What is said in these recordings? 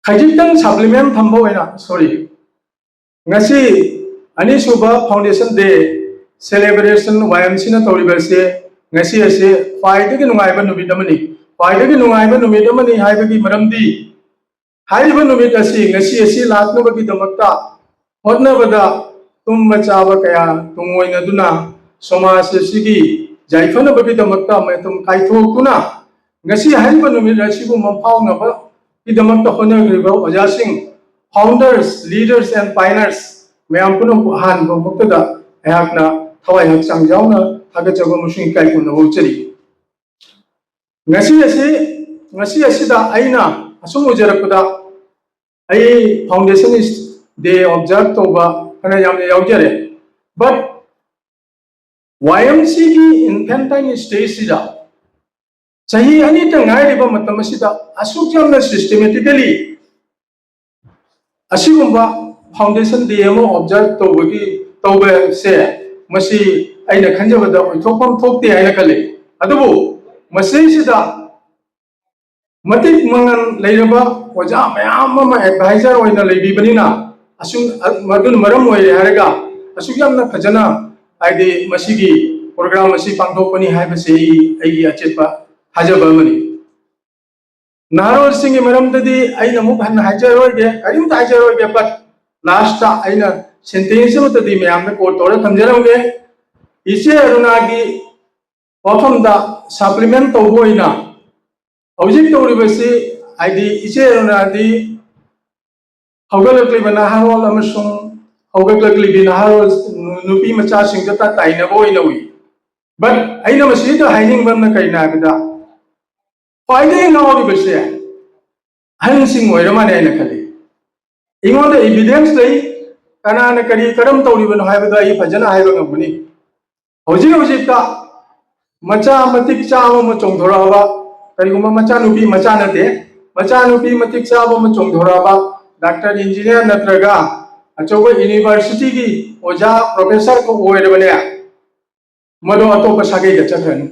खजितंग supplement थंबो है ना sorry ngasi ani suba foundation day celebration YMC na tawriba se ngasi ase faidagi nungaiba numit amani faidagi nungaiba numit amani haibagi maramdi haiba numit asi ngasi asi latnabagi damakta hotnabada tumma chaba kaya tungoina duna समाज सिगी जाइफन बगी दमक्ता मैं तुम काइथोकुना ngasi haiba numit asibu maphaunaba की दमक्ता होनग्रिबा ओजासिंग founders leaders and pioneers ma'am पुनः हान मुक्तदा अयाकना थवाई हक्सांग जाउना थागचबा मुसिंग काइकुन होचरी ngasi asida aina asung ujarapda ai foundation is they observe toba kana yamne yaujare but YMC की infantile stage sida chahi ani ta ngai riba matam sida asuk jamna systematically असिगुम्बा foundation day अमो observe तौबगी तौबे से मसी आइना खंजबदा ओइथोफम थोकते आइना खले अदुबु मसेसिदा मतिक मंगन लेरबा ओजा मयाम मा एडवाइजर ओइना लेबिबनिना असुम मदुन मरम ओइ हारगा असुगयामना फजना आइदि मसीगी प्रोग्राम मसी पांगथोकनी हाइबसे आइगी अचेपा हाजबा मनी नारोल सिंह मरमददी अइना मुख हन हाइजरोगे करिम हाइजरोगे बट लास्ट अइना सेंटेंस मतदी मयाम कोट तोर थमजरमगे इसे अरुणागी वफमदा सप्लीमेंट तौबोइना हौजिक तौरिबसी आइदि इसे अरुणादी हौगलक्लिबा नाहारोल अमसुंग हौगलक्लिबि नाहारोल नुपी मचा सिंगता ताइनबोइना उ बट अइना मसीदा हाइनिंगबमना कइनागदा फाइदे नाउरी बसे हंसिंग ओइरमाने आइना खले इंगोंदा एविडेंस लई कनाना करी करम तौरिबनो हाइबदा आई फजना हाइबा ngambani हौजिक मचा मतिक चाव म चोंधोराबा करिगुमा मचा नुपी मतिक चाव म चोंधोराबा डॉक्टर इंजीनियर नत्रगा अचौबा यूनिवर्सिटी की ओजा प्रोफेसर को ओइरबने मदो अतोप सागे गचखन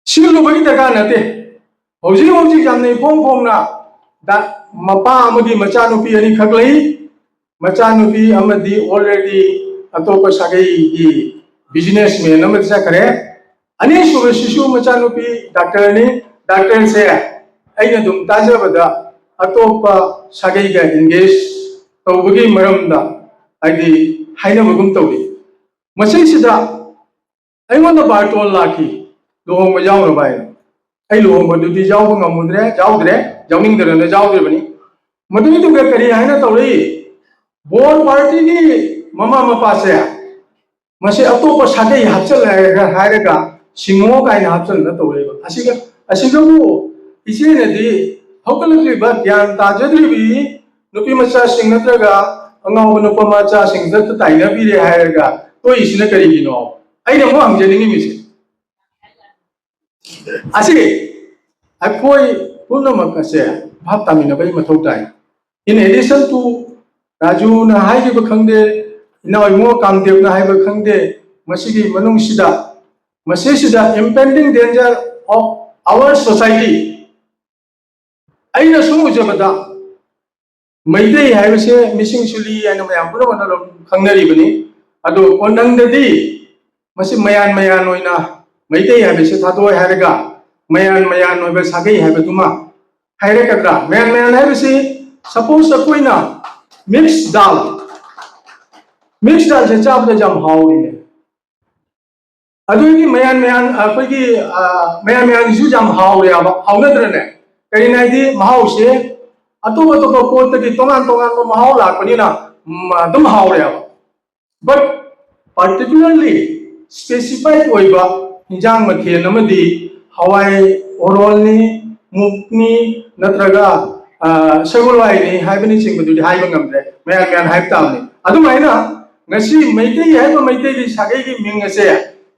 सिलुबगी दगा नते हौजिक जामने फोंना दा मपा अमदी मचा नुपी अनि खगलई मचा नुपी अमदी ऑलरेडी अतोप सागे की बिजनेसमैन अमद सखरे अनि सुब शिशु मचा नुपी डॉक्टर से अइना दुम ताजबदा अतोप सागे गा एंगेज तौबगी मरमदा आइदि हाइनबगुम तौरी मसैसिदा अइमोंदा बार्टोल लाखी लोहंग जाऊन भाई आई लोहंग दुदी जाऊब ngамudre जाउद्रे जाउनिंगदरने जाउद्रेबनी मदुगी दुगे करी हाइना तौरी बोर पार्टी की ममा मपा से मसे अतोप सागे हाचल हायरगा सिंगो काइन हाचल न तौरेबा असिगबु इसेनेदी हौगलक्लिबा ज्ञान ताजद्रिबी नुपी मचा सिंग नत्रगा अंगाव नुपा मचा सिंग दत ताइना बिरे हायरगा तो इसिना करिगिनो आइना मो हमजेनिंगी मिसे असी अखोई पुनमक असे भाव तामिनबई मथौ ताइ इन एडिशन टू राजू ना हाइबा खंगदे इनाइमो कामदेव ना हाइबा खंगदे मसिगी मनुंगसिदा मसेसिदा impending danger of our society अइना सुमुजबदा मैदे हाइबसे मिसिंग सुली अन मयाम पुरमनलो खंगनरिबनी अदो कोनंगददी मसि मयान ओइना मैदे हाइबसे थादोय हारगा मयान ओइबा सागे हाइबदुमा हाइरकद्रा मयान हाइबसे सपोज अकोइना मिक्स दाल से चाबदा जाम हाउरिने अदुगी मयान अखोगी मयान जु जाम हाउरेबा हाउनद्रने करिनाइदि महाउसे अतोप पोतगी तोगान महाउ लाकनिना दम हाउरेबा बट पर्टिकुलरली स्पेसिफाइड ओइबा हिंजांग मथेन अमदी हवाई ओरोलनी मुकनी नत्रगा सगुलवाइनी हाइबनी चिंगबदुदि हाइबा ngamdre मयान हाइब तामनी अदुमाइना ngasi मैते हाइबा मैते की सागे की मिंग असे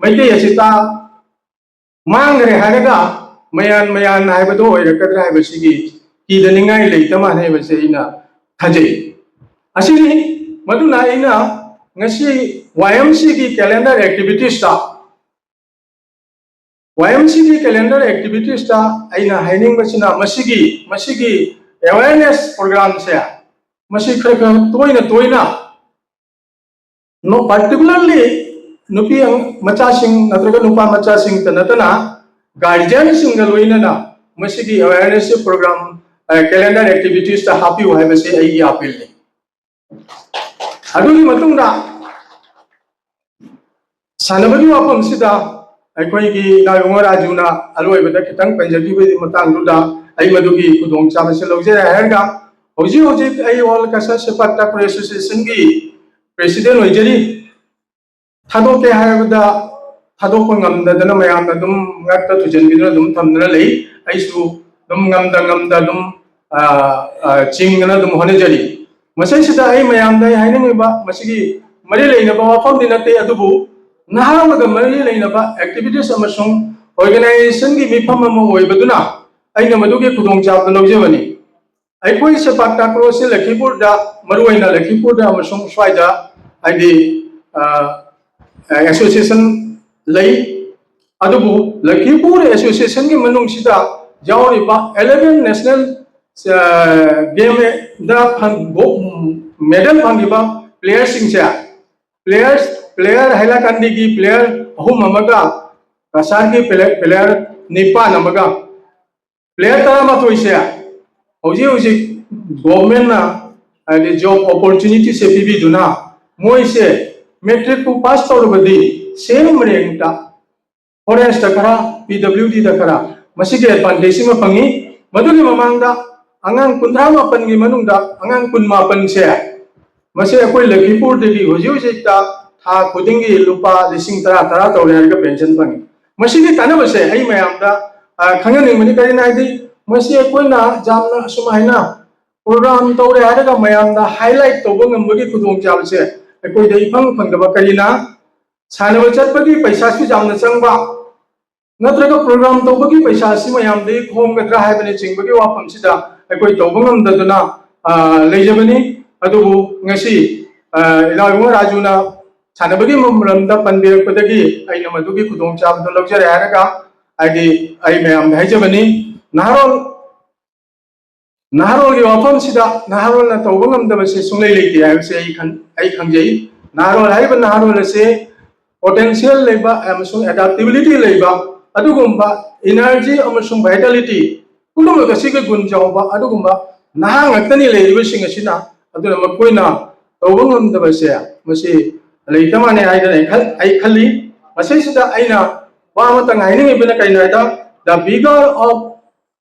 मैते असिता मांगरे हारगा मयान हाइबदो ओइरकद्रा हाइबसिगी कीदनिंगाई लेतमा हाइबसे इना थजे असिनी मदुना इना ngasi YMC की कैलेंडर एक्टिविटीज ता YMC की कैलेंडर एक्टिविटीज ता आइना हाइनिंग बसिना मसिगी awareness program se masi khara toina no particularly nupi ang macha sing natraga nupa macha sing tanatana guardian sing loina na masi ki awareness program calendar activities ta happy ho hai se ai appeal ni aduni matung da sanabagi wapam sida ai ki na yong rajuna aloi bada kitang panjabi be matang duda ai madugi kudong chama se logje hai ga hoji ai all kasa sepak ta association gi president hoijeri thado ke hai bada thado ko ngam da na mayam da dum ngat ta thujen gi dum thamna lei ai su dum ngam da dum ching na dum hone jari masai sida ai mayam da hai nang ba masigi mari leina ba wafam dinate adubu naharaga mari leina ba activities amasung organization gi mifam am oibaduna aina maduge kudong chap da lojebani ai koi se pakta pro se Lakhipur da maruaina Lakhipur da amasung swaida ai di association lei adubu Lakhipur association gi manung sida jauri ba 11 national game da medal phangiba players sing se player haila kandi ki player ahum amaga kasar ki player nipa namaga player tara ma thoise hoji government na the job opportunity se bibi duna moi se metric ku pass tor badi same rank ta forest ta kara pwd da kara masi ke advantage ma pangi madugi mamang da angang 18 gi manung da angang 18 se masi akoi Lakhipur de hoji ta tha khudingi lupa lising tara tawre ga pension pangi masi ni tana base ai mayam da khangani mani kari na di masi akoi na jamna sumaina program tawre ga mayam da highlight to bang magi khudong jam se akoi de ipang phang ga kari na sanaba chatpagi paisa su jamna changba natraga program to bagi paisa si mayam de khom ga dra hai bani chingbagi wafam sida akoi to bangam da duna leijabani adubu ngasi ilawung rajuna sanabagi mamramda panbirapodagi aina madugi kudong chabdo logjare haraga ai mayam haijabani naharol gi wafam sida naharol na tawbangam da base sunglai leiti hai se ai khangjai naharol haiba naharol se potential leba amasung adaptability leba adugumba energy amasung vitality kulum ga siga gun jawba adugumba nahang atani leiba sing asina aduna makoina tawbangam da base masi leitamane ai khali masai sida aina wa matang aini bina kaina da the vigor of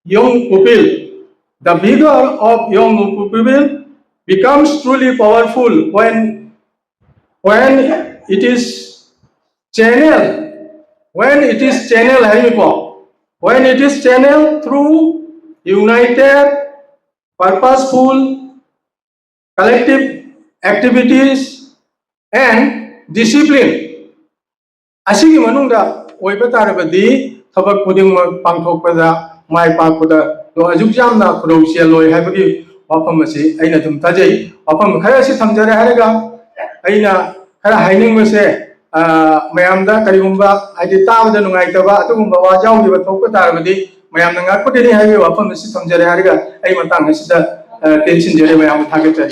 young people becomes truly powerful when it is channeled through united purposeful collective activities and discipline asigi manungda oiba tarabadi thabak puding pangthokpada mai pakpada do ajuk jamna khurau seloi haibagi wafam asi aina dum tajai wafam khara si thamjare haraga aina khara haining mase mayamda karigumba aidi tabada nungai taba atugumba wajau gi bathokpa tarabadi mayamna ngakpadi ni haibe wafam asi thamjare haraga ai matang asida tension jare mayam thage chai